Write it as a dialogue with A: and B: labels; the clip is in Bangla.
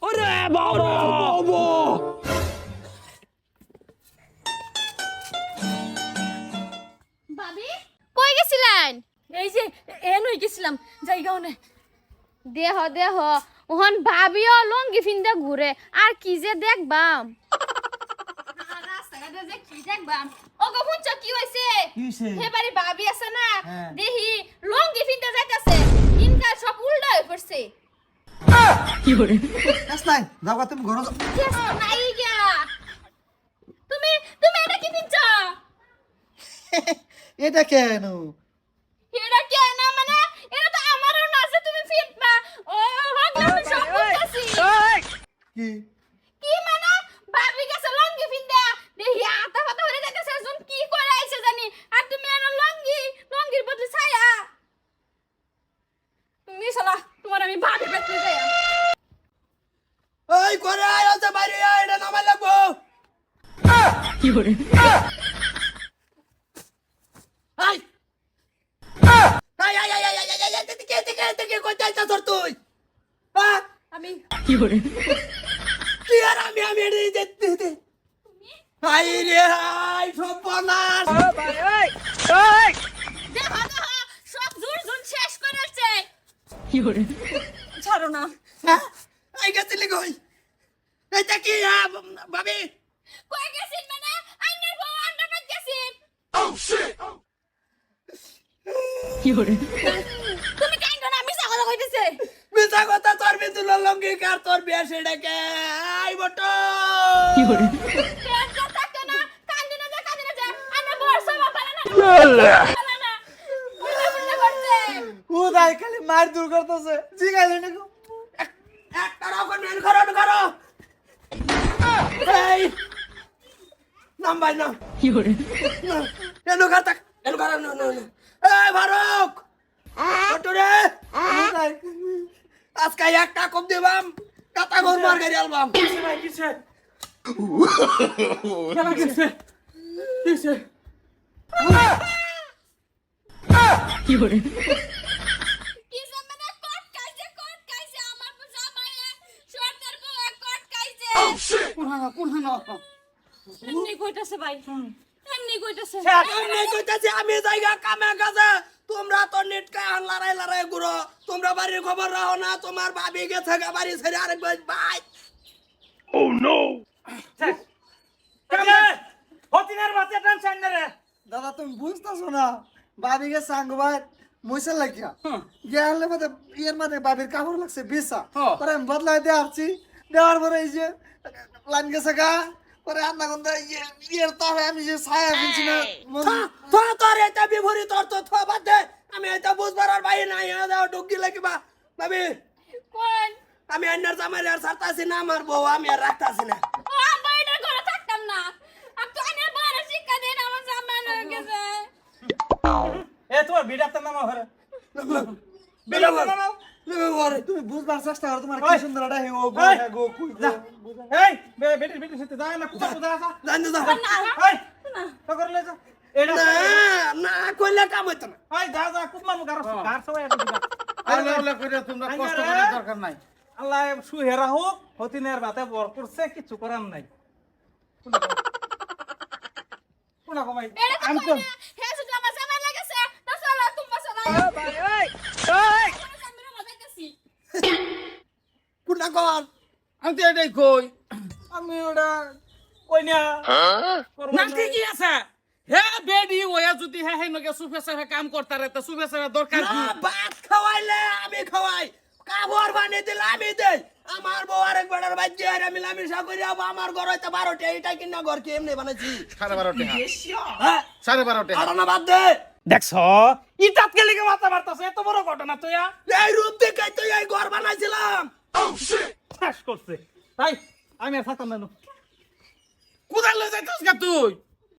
A: ওরে বাবা বাবা
B: ভাবি কই গেছিলেন?
C: এই যে এনই গেছিলাম জায়গা অনে।
B: দেহ দেহ ওহন ভাবিও লঙ্গি ফিন্দা ঘুরে আর কি যে দেখবাম রাস্তাঘাটে যে কি দেখবাম ও গো হুনছ কি হইছে হেবারে ভাবি আছে না দেহি লঙ্গি ফিন্দা যাইতাছে ইনকা সব উল্টা হয়ে পড়ছে
C: কি করে
D: কাজ নাই যাও তুমি ঘর যাও
B: কেস নাই গিয়া তুমি তুমি এটা কি দিচ্ছ
D: এটা কেন
B: এটা কে না মানে এটা তো আমারও না যে তুমি ফিটবা ও হক না আমি সব বুঝতাছি
D: কি
B: কি মানে ভাবি গেছে লঙ্গি ফিন্দা দেহি আতা ফাতা হয়ে যাইতেছে জন কি করে আইছে জানি আর তুমি আর লঙ্গির বদলে ছায়া তুমি শালা তোমার আমি ভাবি পেতে যাই
A: এই করে আইছে বাইরে এটা নামাই লাগবো
C: কি করে
A: I I I I I I I থেকে কই যাইতা তোর তুই হ্যাঁ
C: আমি কি করে
A: কি আর আমি এড়ে যেতে দে হাই রে হাই সপনাস
B: দেখো দেখো সব জোর জোর শেষ করেছে
C: কি করে ছাড়ো না
A: হ্যাঁ আই গেছিলি কই এটা কি ভাবি
B: কই গেছিস মানে আইনের বউ আন্ডারনাথ গেছিস
C: কি করে
B: তুমি কাইন্ড না মিছা কথা কইতেছে
A: মিছা কথা তোর বিন্দু লঙ্গি কার তোর বিয়া সেটাকে আই বটো
C: কি করে
B: পেটটা থাকে না কাইন্ড না যা আইনের বউ সব পালা না বুঝলে করছে
D: ও দাই খালি মার দূর করতেছে জিগাইলে না গো
A: একটা রকম মেন করো এই নাম্বার না
C: কি করে
A: এনো ঘাটা এনো ঘাটা না এই ফারুক বটো রে আজকে একটা কম দিবাম কাটা ঘর মার গাড়ি আলবাম
D: কিসে কেন কিসে কিসে
C: কি করে
B: কি মানে কট কাইছে আমার জামাইয়ে শর্টের বউ কট কাইছে
D: কোনখানা
C: এমনি কইতাছে ভাই এমনি কইতাছে
A: আমি কইতাছি আমি জায়গা কামে কাজে তোমরা তো নেটকা লড়াই গুরো তোমরা বাড়ির খবর রাখো না তোমার ভাবি গেছে গা বাড়ি ছেড়ে আরেক ভাই
E: হতিনের বাচ্চা টেনশন না রে
D: দাদা তুমি বুঝতেছো না বাবিকে সাঙ্গ ভাই মইসা লাগিয়া গেলে মধ্যে ইয়ের মানে বাবির কাপড় লাগছে বিছা পরে আমি বদলাই দিয়ে আসছি দেওয়ার পরে এই যে লাইন গেছে গা পরে আন্না গন্ধা ইয়ের তারে আমি যে ছায়া ফেলছি না
A: তোর এটা বিভরি তোর তো থা বাদ দে আমি এটা বুঝবার আর ভাই নাই দাও ঢুকি লাগিবা ভাবি
B: কোন
A: আমি আন্নার জামাই আর ছাড়তাছি না আমার বউ আমি আর রাখতাছি না
B: ও আমি এটা করে থাকতাম না আপ তো আইনের বউর শিক্ষা দেন আমার জামাই হয়ে গেছে
E: এ তোর বিড়াতে নামা ঘরে
D: তুমি বুঝবার চেষ্টা করো তোমার
E: ওই।
D: কি সুন্দর এটা ও গো
E: ওই।
D: হ্যাঁ গো কুই
E: যা
D: গো
E: এই বেটির সাথে যায় না কুতা কুতা আসা
A: জানি যা
E: এই তো করলে যা এটা
A: না না কইলে কাম হইতো না
E: এই যা যা কুতমান গার গার সবাই এটা দিবা
F: আল্লাহ করে তোমরা কষ্ট করার দরকার নাই
E: আল্লাহ সুহেরা হোক হতিনের বাতে বর করছে কিছু করার নাই কোনা কমাই
B: এটা তো
E: আমি
B: কই
E: তো
B: না হে শুধু আমার জামাই লাগেছে তো চলো তুমি চলো ভাই ওই সামনে মজাইতেছি
A: কোনা কর
F: আমি তো এটাই কই
E: আমি ওটা কই না
F: না ঠিকই আছে হে বেডি ওয়া যদি হে হে নকে সুফে সাফে কাম করতে রে তো সুফে সাফে দরকার কি
A: না ভাত খাওয়াইলে আমি খাওয়াই কাপড় বানিয়ে দিলে আমি দেই আমার বউ আরেক বেড়ার বাচ্চা আর আমি লামিশা করি আমার ঘর হইতে 12টা এইটা কিনা ঘর কি এমনি বানাইছি
F: 12:30
A: হ্যাঁ
F: 12:30
A: আর না বাদ দে
E: দেখছ ইটাত কে লিগে মাথা মারতাছ এত বড় ঘটনা তো ইয়া
A: এই রূপ দেখে তো এই ঘর বানাইছিলাম
E: শেষ করছে তাই আমি আর থাকতাম না
F: কোথায় লয়ে যাইতাস গা তুই